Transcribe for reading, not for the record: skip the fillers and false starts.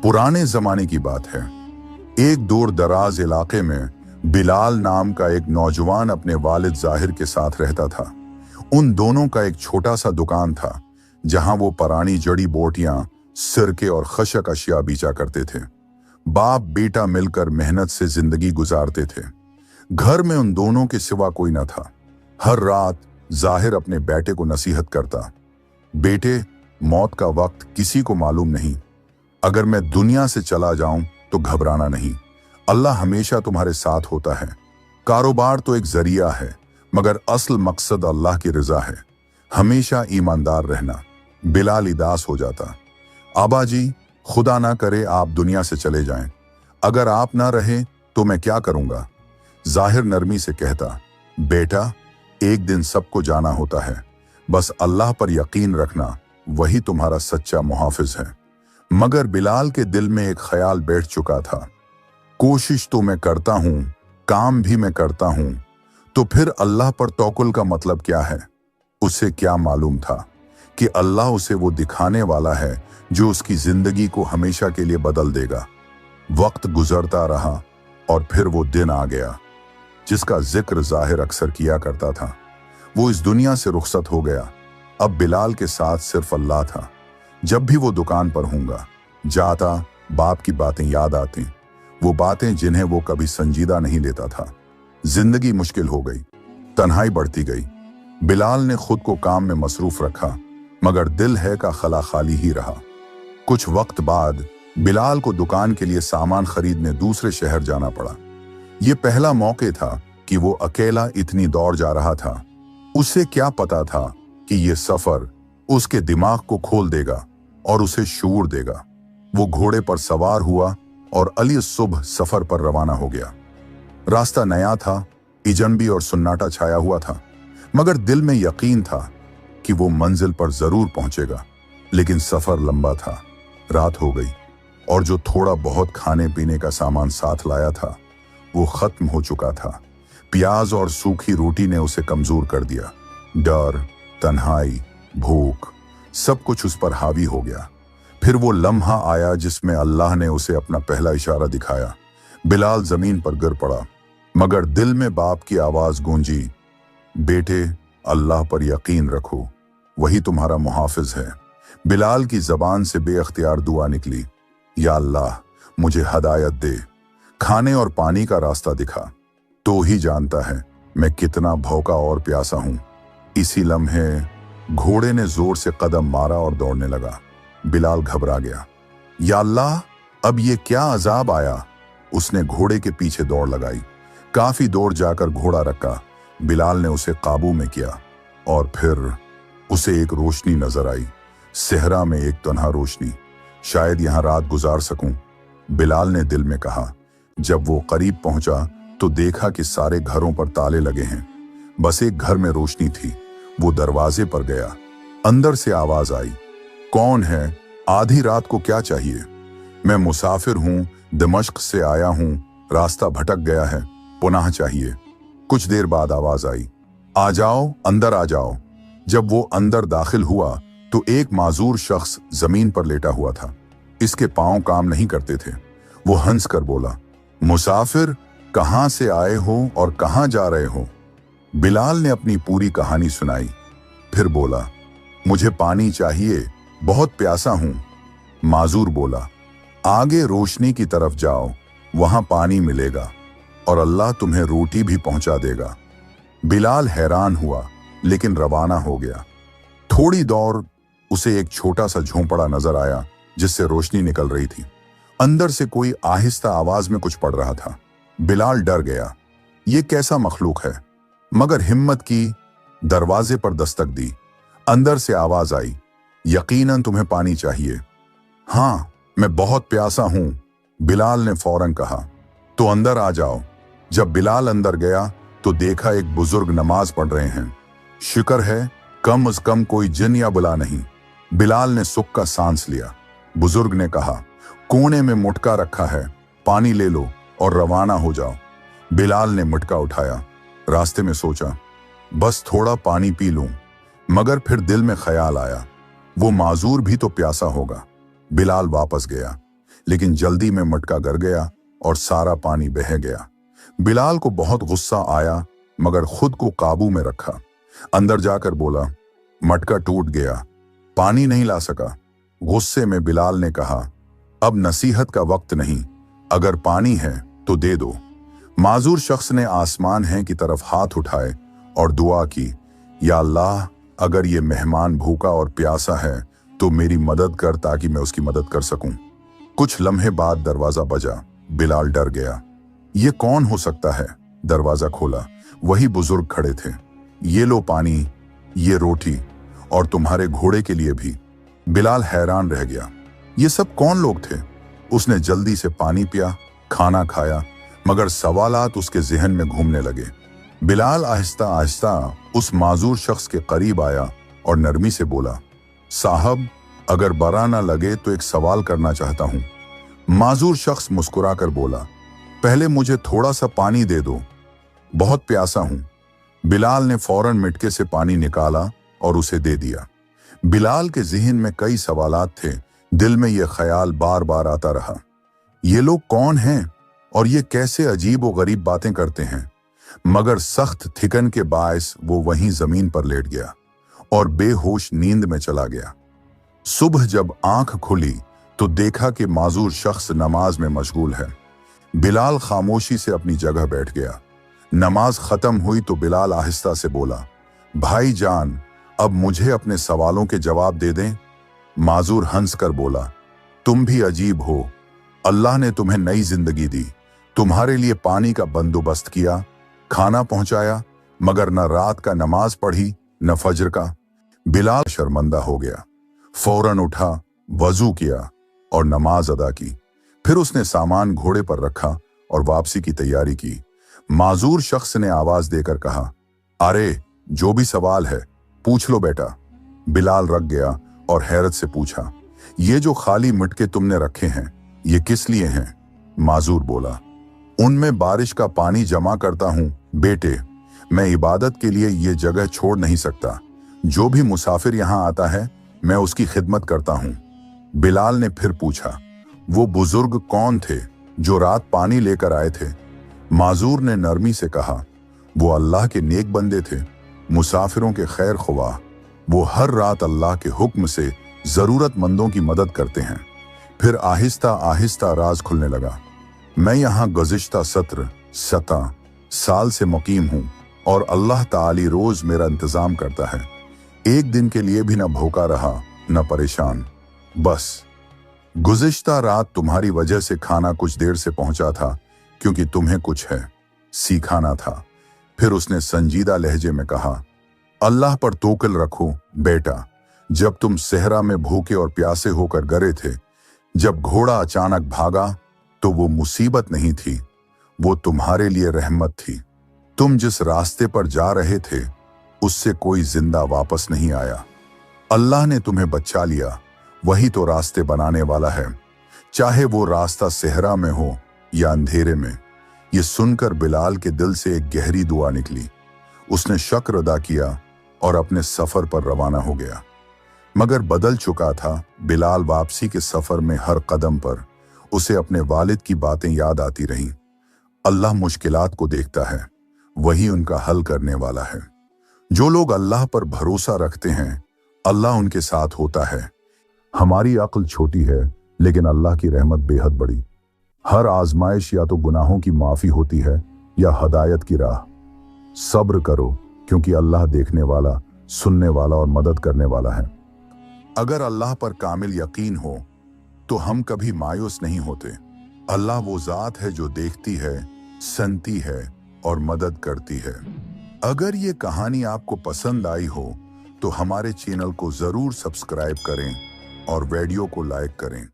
पुराने जमाने की बात है। एक दूर दराज इलाके में बिलाल नाम का एक नौजवान अपने वालिद जाहिर के साथ रहता था। उन दोनों का एक छोटा सा दुकान था जहां वो पुरानी जड़ी बूटियां, सिरके और खशक अशिया बेचा करते थे। बाप बेटा मिलकर मेहनत से जिंदगी गुजारते थे। घर में उन दोनों के सिवा कोई न था। हर रात जाहिर अपने बेटे को नसीहत करता, बेटे, मौत का वक्त किसी को मालूम नहीं। अगर मैं दुनिया से चला जाऊं तो घबराना नहीं, अल्लाह हमेशा तुम्हारे साथ होता है। कारोबार तो एक जरिया है, मगर असल मकसद अल्लाह की रजा है। हमेशा ईमानदार रहना। बिलाल उदास हो जाता, आबा जी, खुदा ना करे आप दुनिया से चले जाएं। अगर आप ना रहे तो मैं क्या करूंगा? जाहिर नरमी से कहता, बेटा, एक दिन सबको जाना होता है, बस अल्लाह पर यकीन रखना, वही तुम्हारा सच्चा मुहाफिज है। मगर बिलाल के दिल में एक ख्याल बैठ चुका था, कोशिश तो मैं करता हूं, काम भी मैं करता हूं, तो फिर अल्लाह पर तवक्कुल का मतलब क्या है? उसे क्या मालूम था कि अल्लाह उसे वो दिखाने वाला है जो उसकी जिंदगी को हमेशा के लिए बदल देगा। वक्त गुजरता रहा और फिर वो दिन आ गया जिसका जिक्र जाहिर अक्सर किया करता था। वो इस दुनिया से रुखसत हो गया। अब बिलाल के साथ सिर्फ अल्लाह था। जब भी वो दुकान पर होगा, जाता, बाप की बातें याद आती, वो बातें जिन्हें वो कभी संजीदा नहीं लेता था। जिंदगी मुश्किल हो गई, तन्हाई बढ़ती गई। बिलाल ने खुद को काम में मसरूफ रखा, मगर दिल है का खला खाली ही रहा। कुछ वक्त बाद बिलाल को दुकान के लिए सामान खरीदने दूसरे शहर जाना पड़ा। ये पहला मौका था कि वो अकेला इतनी दौड़ जा रहा था। उसे क्या पता था कि ये सफर उसके दिमाग को खोल देगा और उसे शूर देगा। वो घोड़े पर सवार हुआ और अली सुबह सफर पर रवाना हो गया। रास्ता नया था, इजनबी और सुन्नाटा छाया हुआ था, मगर दिल में यकीन था कि वो मंजिल पर जरूर पहुंचेगा। लेकिन सफर लंबा था। रात हो गई और जो थोड़ा बहुत खाने पीने का सामान साथ लाया था वो खत्म हो चुका था। प्याज और सूखी रोटी ने उसे कमजोर कर दिया। डर, तन्हाई, भूख, सब कुछ उस पर हावी हो गया। फिर वो लम्हा आया जिसमें अल्लाह ने उसे अपना पहला इशारा दिखाया। बिलाल जमीन पर गिर पड़ा, मगर दिल में बाप की आवाज गूंजी, बेटे, अल्लाह पर यकीन रखो, वही तुम्हारा मुहाफिज है। बिलाल की जबान से बेअख्तियार दुआ निकली, या अल्लाह, मुझे हदायत दे, खाने और पानी का रास्ता दिखा, तो ही जानता है मैं कितना भौंका और प्यासा हूं। इसी लम्हे घोड़े ने जोर से कदम मारा और दौड़ने लगा। बिलाल घबरा गया, या अल्लाह, अब ये क्या अजाब आया? उसने घोड़े के पीछे दौड़ लगाई। काफी दूर जाकर घोड़ा रखा। बिलाल ने उसे काबू में किया और फिर उसे एक रोशनी नजर आई। सहरा में एक तन्हा रोशनी। शायद यहां रात गुजार सकूं, बिलाल ने दिल में कहा। जब वो करीब पहुंचा तो देखा कि सारे घरों पर ताले लगे हैं। बस एक घर में रोशनी थी। वो दरवाजे पर गया। अंदर से आवाज आई, कौन है? आधी रात को क्या चाहिए? मैं मुसाफिर हूं, दमिश्क से आया हूं, रास्ता भटक गया है, पुनः चाहिए। कुछ देर बाद आवाज आई, आ जाओ, अंदर आ जाओ। जब वो अंदर दाखिल हुआ तो एक माजूर शख्स जमीन पर लेटा हुआ था। इसके पांव काम नहीं करते थे। वो हंस कर बोला, मुसाफिर, कहां से आए हो और कहां जा रहे हो? बिलाल ने अपनी पूरी कहानी सुनाई। फिर बोला, मुझे पानी चाहिए, बहुत प्यासा हूं। माजूर बोला, आगे रोशनी की तरफ जाओ, वहां पानी मिलेगा और अल्लाह तुम्हें रोटी भी पहुंचा देगा। बिलाल हैरान हुआ, लेकिन रवाना हो गया। थोड़ी दौड़ उसे एक छोटा सा झोंपड़ा नजर आया जिससे रोशनी निकल रही थी। अंदर से कोई आहिस्ता आवाज में कुछ पढ़ रहा था। बिलाल डर गया, ये कैसा मखलूक है? मगर हिम्मत की, दरवाजे पर दस्तक दी। अंदर से आवाज आई, यकीनन तुम्हें पानी चाहिए। हाँ, मैं बहुत प्यासा हूं, बिलाल ने फौरन कहा। तो अंदर आ जाओ। जब बिलाल अंदर गया तो देखा एक बुजुर्ग नमाज पढ़ रहे हैं। शुक्र है कम अज कम कोई जिन या बुला नहीं। बिलाल ने सुख का सांस लिया। बुजुर्ग ने कहा, कोने में मुटका रखा है, पानी ले लो और रवाना हो जाओ। बिलाल ने मटका उठाया। रास्ते में सोचा, बस थोड़ा पानी पी लूं, मगर फिर दिल में ख्याल आया, वो माजूर भी तो प्यासा होगा। बिलाल वापस गया। लेकिन जल्दी में मटका गिर गया और सारा पानी बह गया। बिलाल को बहुत गुस्सा आया, मगर खुद को काबू में रखा। अंदर जाकर बोला, मटका टूट गया, पानी नहीं ला सका। गुस्से में बिलाल ने कहा, अब नसीहत का वक्त नहीं, अगर पानी है तो दे दो। माजूर शख्स ने आसमान है की तरफ हाथ उठाए और दुआ की, या अल्लाह, अगर ये मेहमान भूखा और प्यासा है तो मेरी मदद कर ताकि मैं उसकी मदद कर सकूं। कुछ लम्हे बाद दरवाजा बजा। बिलाल डर गया। ये कौन हो सकता है? दरवाजा खोला, वही बुजुर्ग खड़े थे। ये लो पानी, ये रोटी, और तुम्हारे घोड़े के लिए भी। बिलाल हैरान रह गया, ये सब कौन लोग थे? उसने जल्दी से पानी पिया, खाना खाया, मगर सवालात उसके जहन में घूमने लगे। बिलाल आहिस्ता आहिस्ता उस माजूर शख्स के करीब आया और नरमी से बोला, साहब, अगर बुरा ना लगे तो एक सवाल करना चाहता हूं। माजूर शख्स मुस्कुराकर बोला, पहले मुझे थोड़ा सा पानी दे दो, बहुत प्यासा हूं। बिलाल ने फौरन मिटके से पानी निकाला और उसे दे दिया। बिलाल के जहन में कई सवालात थे। दिल में यह ख्याल बार बार आता रहा, ये लोग कौन हैं और ये कैसे अजीब व गरीब बातें करते हैं? मगर सख्त थिकन के बायस वो वहीं जमीन पर लेट गया और बेहोश नींद में चला गया। सुबह जब आंख खुली तो देखा कि माजूर शख्स नमाज में मशगूल है। बिलाल खामोशी से अपनी जगह बैठ गया। नमाज खत्म हुई तो बिलाल आहिस्ता से बोला, भाई जान, अब मुझे अपने सवालों के जवाब दे दें। माजूर हंस कर बोला, तुम भी अजीब हो, अल्लाह ने तुम्हें नई जिंदगी दी, तुम्हारे लिए पानी का बंदोबस्त किया, खाना पहुंचाया, मगर न रात का नमाज पढ़ी न फजर का। बिलाल शर्मिंदा हो गया, फौरन उठा, वजू किया और नमाज अदा की। फिर उसने सामान घोड़े पर रखा और वापसी की तैयारी की। माजूर शख्स ने आवाज देकर कहा, अरे, जो भी सवाल है पूछ लो बेटा। बिलाल रख गया और हैरत से पूछा, ये जो खाली मटके तुमने रखे हैं, ये किस लिए हैं? माजूर बोला, उनमें बारिश का पानी जमा करता हूं बेटे, मैं इबादत के लिए ये जगह छोड़ नहीं सकता। जो भी मुसाफिर यहां आता है मैं उसकी खिदमत करता हूं। बिलाल ने फिर पूछा, वो बुजुर्ग कौन थे जो रात पानी लेकर आए थे? माजूर ने नरमी से कहा, वो अल्लाह के नेक बंदे थे, मुसाफिरों के खैर ख्वाह। वो हर रात अल्लाह के हुक्म से जरूरतमंदों की मदद करते हैं। फिर आहिस्ता आहिस्ता राज खुलने लगा। मैं यहाँ गुज़िश्ता 17 साल से मुकीम हूँ और अल्लाह ताली रोज मेरा इंतजाम करता है। एक दिन के लिए भी न भूखा रहा न परेशान। बस गुज़िश्ता रात तुम्हारी वजह से खाना कुछ देर से पहुंचा था, क्योंकि तुम्हें कुछ है सीखाना था। फिर उसने संजीदा लहजे में कहा, अल्लाह पर तोकल रखो बेटा, जब तुम सहरा में भूखे और प्यासे होकर गए थे, जब घोड़ा अचानक भागा तो वो मुसीबत नहीं थी, वो तुम्हारे लिए रहमत थी। तुम जिस रास्ते पर जा रहे थे उससे कोई जिंदा वापस नहीं आया। अल्लाह ने तुम्हें बचा लिया, वही तो रास्ते बनाने वाला है, चाहे वो रास्ता सहरा में हो या अंधेरे में। ये सुनकर बिलाल के दिल से एक गहरी दुआ निकली। उसने शुक्र अदा किया और अपने सफर पर रवाना हो गया। मगर बदल चुका था। बिलाल वापसी के सफर में हर कदम पर उसे अपने वालिद की बातें याद आती रहीं। अल्लाह मुश्किलात को देखता है, वही उनका हल करने वाला है। जो लोग अल्लाह पर भरोसा रखते हैं, अल्लाह उनके साथ होता है। हमारी अक्ल छोटी है, लेकिन अल्लाह की रहमत बेहद बड़ी। हर आजमाइश या तो गुनाहों की माफी होती है या हदायत की राह। सब्र करो, क्योंकि अल्लाह देखने वाला, सुनने वाला और मदद करने वाला है। अगर अल्लाह पर कामिल यकीन हो तो हम कभी मायूस नहीं होते। अल्लाह वो जात है जो देखती है, सुनती है और मदद करती है। अगर ये कहानी आपको पसंद आई हो तो हमारे चैनल को जरूर सब्सक्राइब करें और वीडियो को लाइक करें।